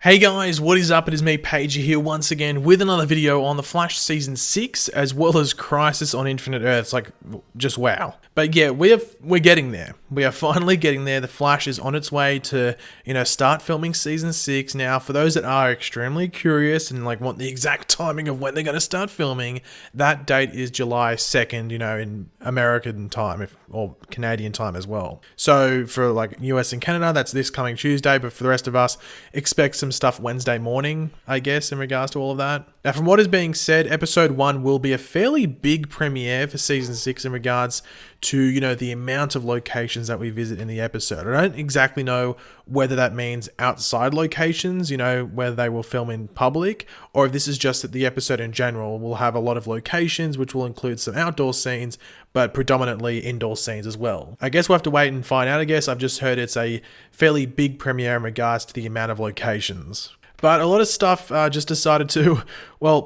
Hey guys, what is up? It is me, Pagey, here once again with another video on The Flash Season 6, as well as Crisis on Infinite Earths. Like, just wow. But yeah, we're getting there. We are finally getting there. The Flash is on its way to, start filming Season 6. Now, for those that are extremely curious and want the exact timing of when they're going to start filming, that date is July 2nd, in American time, or Canadian time as well. So for US and Canada, that's this coming Tuesday, but for the rest of us, expect some stuff Wednesday morning, I guess, in regards to all of that. Now, from what is being said, episode 1 will be a fairly big premiere for season 6 in regards to, the amount of locations that we visit in the episode. I don't exactly know whether that means outside locations, whether they will film in public, or if this is just that the episode in general will have a lot of locations, which will include some outdoor scenes, but predominantly indoor scenes as well. I guess we'll have to wait and find out. I guess I've just heard it's a fairly big premiere in regards to the amount of locations. But a lot of stuff just decided to,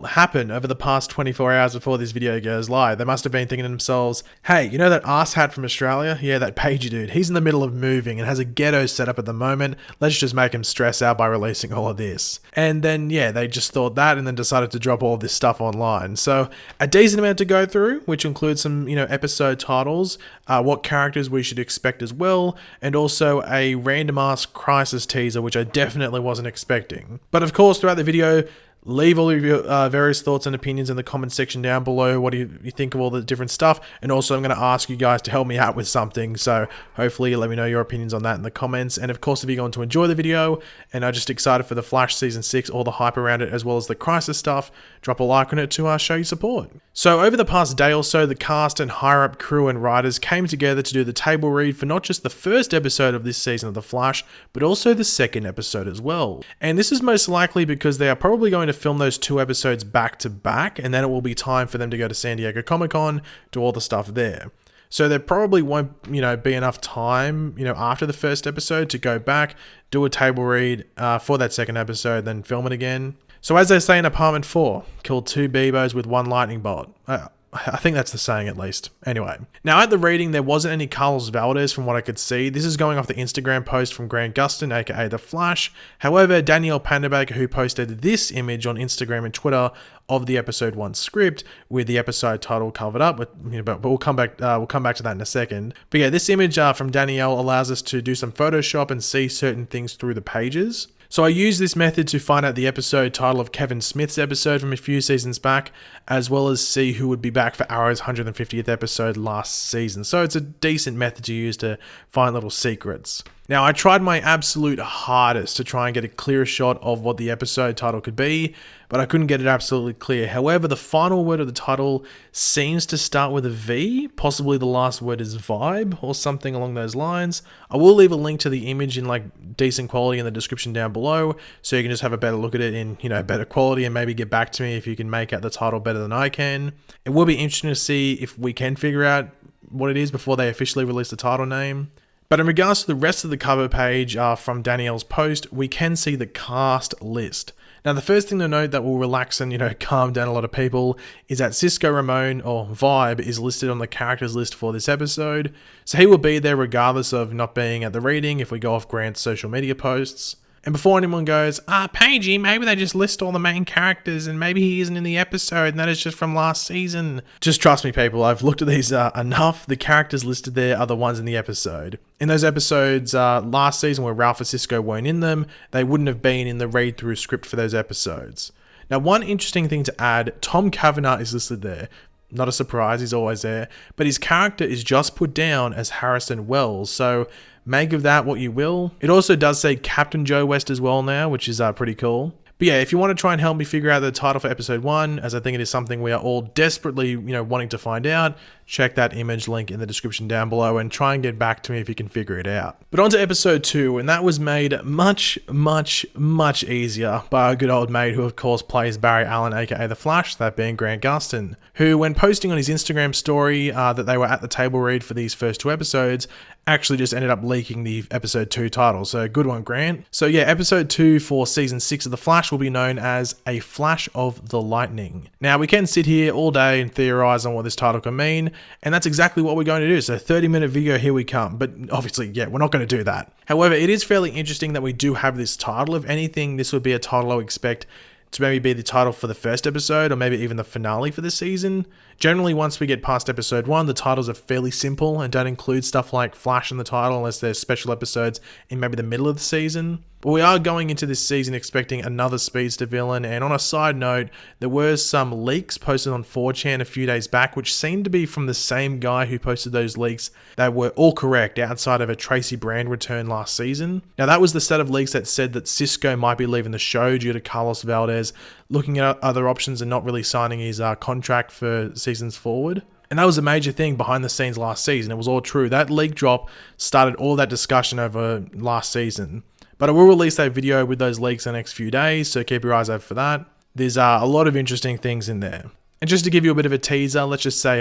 happen over the past 24 hours before this video goes live. They must have been thinking to themselves, hey, that arse hat from Australia? Yeah, that Pagey dude. He's in the middle of moving and has a ghetto set up at the moment. Let's just make him stress out by releasing all of this. And then, they just thought that and then decided to drop all of this stuff online. So a decent amount to go through, which includes some, episode titles, what characters we should expect as well, and also a random ass Crisis teaser, which I definitely wasn't expecting. But of course, throughout the video, leave all of your various thoughts and opinions in the comment section down below. What do you think of all the different stuff? And also, I'm going to ask you guys to help me out with something. So hopefully let me know your opinions on that in the comments. And of course, if you're going to enjoy the video and are just excited for the Flash Season 6, all the hype around it, as well as the Crisis stuff, drop a like on it to show your support. So over the past day or so, the cast and higher-up crew and writers came together to do the table read for not just the first episode of this season of The Flash, but also the second episode as well. And this is most likely because they are probably going to film those 2 episodes back to back, and then it will be time for them to go to San Diego Comic-Con, do all the stuff there. So there probably won't, be enough time, after the first episode to go back, do a table read for that second episode, then film it again. So as they say in Apartment 4, kill 2 Bebos with 1 lightning bolt. I think that's the saying at least. Anyway, now at the reading, there wasn't any Carlos Valdez from what I could see. This is going off the Instagram post from Grant Gustin, aka The Flash. However, Danielle Panderbaker, who posted this image on Instagram and Twitter of the episode 1 script with the episode title covered up, but we'll come back to that in a second. But yeah, this image from Danielle allows us to do some Photoshop and see certain things through the pages. So I used this method to find out the episode title of Kevin Smith's episode from a few seasons back, as well as see who would be back for Arrow's 150th episode last season. So it's a decent method to use to find little secrets. Now, I tried my absolute hardest to try and get a clear shot of what the episode title could be, but I couldn't get it absolutely clear. However, the final word of the title seems to start with a V. Possibly the last word is vibe or something along those lines. I will leave a link to the image in decent quality in the description down below, so you can just have a better look at it in better quality and maybe get back to me if you can make out the title better than I can. It will be interesting to see if we can figure out what it is before they officially release the title name. But in regards to the rest of the cover page from Danielle's post, we can see the cast list. Now, the first thing to note that will relax and, calm down a lot of people is that Cisco Ramon, or Vibe, is listed on the characters list for this episode. So he will be there regardless of not being at the reading if we go off Grant's social media posts. And before anyone goes, Pagey, maybe they just list all the main characters and maybe he isn't in the episode and that is just from last season. Just trust me, people. I've looked at these enough. The characters listed there are the ones in the episode. In those episodes last season where Ralph and Cisco weren't in them, they wouldn't have been in the read-through script for those episodes. Now, one interesting thing to add, Tom Cavanagh is listed there. Not a surprise, he's always there. But his character is just put down as Harrison Wells, so make of that what you will. It also does say Captain Joe West as well now, which is pretty cool. But yeah, if you want to try and help me figure out the title for episode 1, as I think it is something we are all desperately, wanting to find out, check that image link in the description down below and try and get back to me if you can figure it out. But on to episode 2, and that was made much, much, much easier by a good old mate who of course plays Barry Allen, aka The Flash, that being Grant Gustin, who when posting on his Instagram story that they were at the table read for these first 2 episodes, actually just ended up leaking the episode 2 title. So good one, Grant. So yeah, episode 2 for season 6 of The Flash will be known as A Flash of the Lightning. Now we can sit here all day and theorize on what this title can mean, and that's exactly what we're going to do. So 30-minute video, here we come. But obviously, yeah, we're not going to do that. However, it is fairly interesting that we do have this title. If anything, this would be a title I would expect to maybe be the title for the first episode, or maybe even the finale for the season. Generally, once we get past episode 1, the titles are fairly simple and don't include stuff like Flash in the title unless there's special episodes in maybe the middle of the season. But we are going into this season expecting another speedster villain, and on a side note, there were some leaks posted on 4chan a few days back which seemed to be from the same guy who posted those leaks that were all correct outside of a Tracy Brand return last season. Now that was the set of leaks that said that Cisco might be leaving the show due to Carlos Valdez looking at other options and not really signing his contract for seasons forward. And that was a major thing behind the scenes last season. It was all true. That leak drop started all that discussion over last season. But I will release that video with those leaks in the next few days, so keep your eyes out for that. There's a lot of interesting things in there. And just to give you a bit of a teaser, let's just say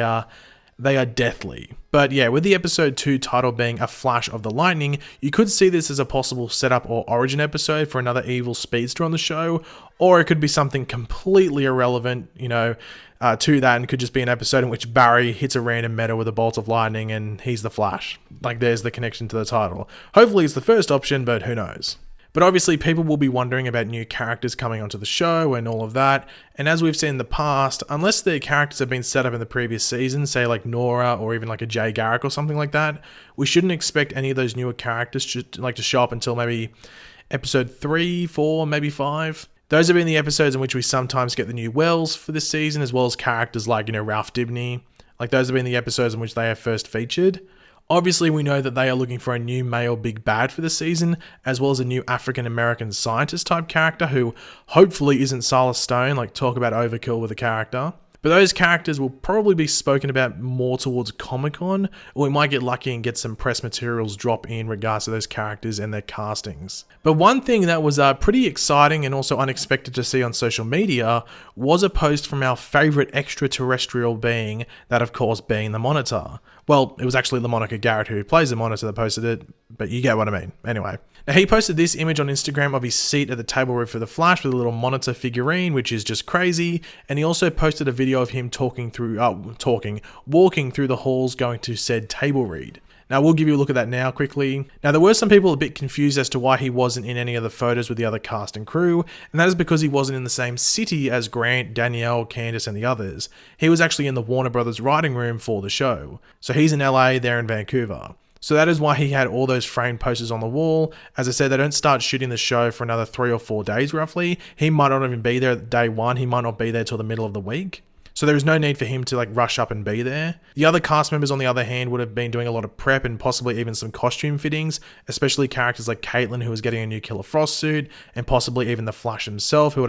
they are deathly. But yeah, with the episode 2 title being A Flash of the Lightning, you could see this as a possible setup or origin episode for another evil speedster on the show, or it could be something completely irrelevant, to that, and could just be an episode in which Barry hits a random metal with a bolt of lightning and he's the Flash. Like, there's the connection to the title. Hopefully it's the first option, but who knows. But obviously people will be wondering about new characters coming onto the show and all of that, and as we've seen in the past, unless their characters have been set up in the previous season, say like Nora or even like a Jay Garrick or something like that, we shouldn't expect any of those newer characters to show up until maybe episode 3, 4, maybe 5. Those have been the episodes in which we sometimes get the new Wells for this season, as well as characters like, Ralph Dibny. Like, those have been the episodes in which they have first featured. Obviously, we know that they are looking for a new male big bad for the season, as well as a new African-American scientist type character who hopefully isn't Silas Stone, like talk about overkill with a character. But those characters will probably be spoken about more towards Comic-Con, or we might get lucky and get some press materials drop in regards to those characters and their castings. But one thing that was pretty exciting and also unexpected to see on social media was a post from our favourite extraterrestrial being, that of course being the Monitor. Well, it was actually LaMonica Garrett who plays the Monitor that posted it, but you get what I mean. Anyway. Now, he posted this image on Instagram of his seat at the table read for the Flash with a little Monitor figurine, which is just crazy. And he also posted a video of him walking through the halls going to said table read. Now, we'll give you a look at that now quickly. Now, there were some people a bit confused as to why he wasn't in any of the photos with the other cast and crew, and that is because he wasn't in the same city as Grant, Danielle, Candace, and the others. He was actually in the Warner Brothers writing room for the show. So he's in LA, they're in Vancouver. So that is why he had all those framed posters on the wall. As I said, they don't start shooting the show for another 3 or 4 days roughly. He might not even be there day 1. He might not be there till the middle of the week. So there is no need for him to rush up and be there. The other cast members, on the other hand, would have been doing a lot of prep and possibly even some costume fittings, especially characters like Caitlin, who was getting a new Killer Frost suit, and possibly even the Flash himself, who I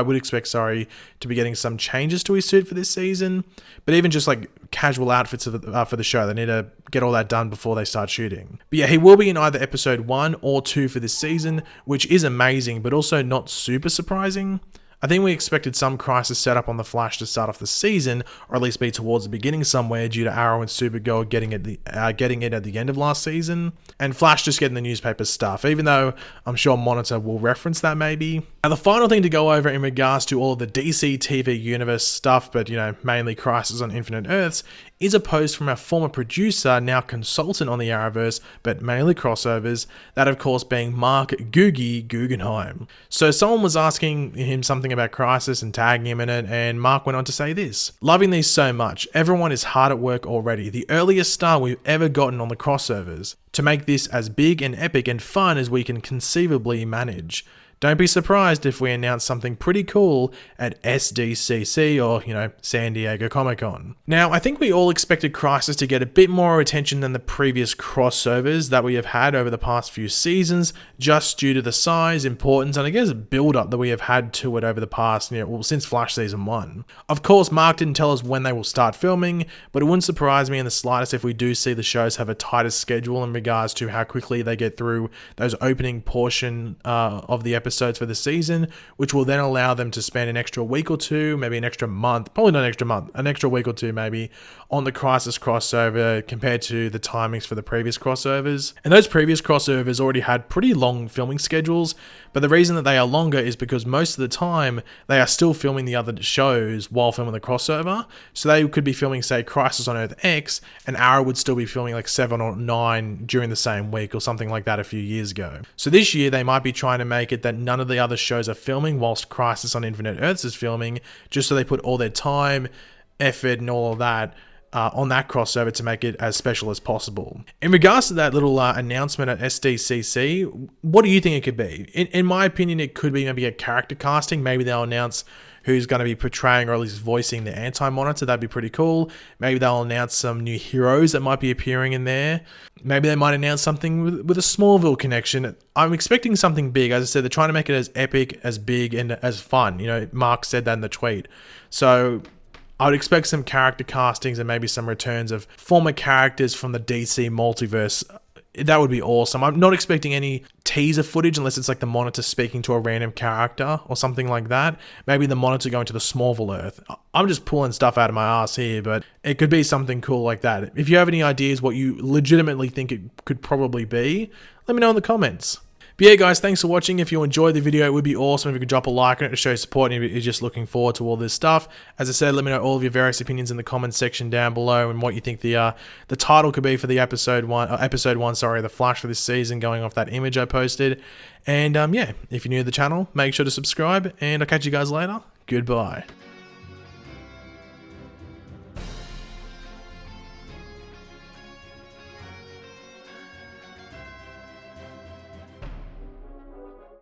would expect to be getting some changes to his suit for this season. But even just casual outfits for the show, they need to get all that done before they start shooting. But yeah, he will be in either episode 1 or 2 for this season, which is amazing, but also not super surprising. I think we expected some crisis setup on the Flash to start off the season, or at least be towards the beginning somewhere, due to Arrow and Supergirl getting it at the end of last season, and Flash just getting the newspaper stuff, even though I'm sure Monitor will reference that maybe. Now, the final thing to go over in regards to all of the DC TV Universe stuff, but mainly Crisis on Infinite Earths, is a post from our former producer, now consultant on the Arrowverse, but mainly crossovers, that of course being Mark Googie Guggenheim. So someone was asking him something about Crisis and tagging him in it, and Mark went on to say this: "Loving these so much. Everyone is hard at work already. The earliest star we've ever gotten on the crossovers. To make this as big and epic and fun as we can conceivably manage. Don't be surprised if we announce something pretty cool at SDCC or, San Diego Comic-Con." Now, I think we all expected Crisis to get a bit more attention than the previous crossovers that we have had over the past few seasons, just due to the size, importance, and I guess build-up that we have had to it over the past, since Flash Season 1. Of course, Mark didn't tell us when they will start filming, but it wouldn't surprise me in the slightest if we do see the shows have a tighter schedule in regards to how quickly they get through those opening portion of the episode episodes for the season, which will then allow them to spend an extra week or two, maybe an extra month, probably not an extra month, an extra week or two maybe, on the Crisis crossover compared to the timings for the previous crossovers. And those previous crossovers already had pretty long filming schedules, but the reason that they are longer is because most of the time they are still filming the other shows while filming the crossover. So they could be filming, say, Crisis on Earth X, and Arrow would still be filming like 7 or 9 during the same week or something like that a few years ago. So this year they might be trying to make it that none of the other shows are filming whilst Crisis on Infinite Earths is filming, just so they put all their time, effort, and all of that on that crossover to make it as special as possible. In regards to that little announcement at SDCC, what do you think it could be? In my opinion, it could be maybe a character casting. Maybe they'll announce who's going to be portraying or at least voicing the Anti-Monitor. That'd be pretty cool. Maybe they'll announce some new heroes that might be appearing in there. Maybe they might announce something with a Smallville connection. I'm expecting something big. As I said, they're trying to make it as epic, as big, and as fun. You know, Mark said that in the tweet. So I would expect some character castings and maybe some returns of former characters from the DC multiverse. That would be awesome. I'm not expecting any teaser footage unless it's like the Monitor speaking to a random character or something like that. Maybe the Monitor going to the Smallville Earth. I'm just pulling stuff out of my ass here, but it could be something cool like that. If you have any ideas what you legitimately think it could probably be, let me know in the comments. But yeah, guys, thanks for watching. If you enjoyed the video, it would be awesome if you could drop a like on it to show support and if you're just looking forward to all this stuff. As I said, let me know all of your various opinions in the comments section down below and what you think the title could be for the episode one, the Flash for this season, going off that image I posted. And yeah, if you're new to the channel, make sure to subscribe, and I'll catch you guys later. Goodbye.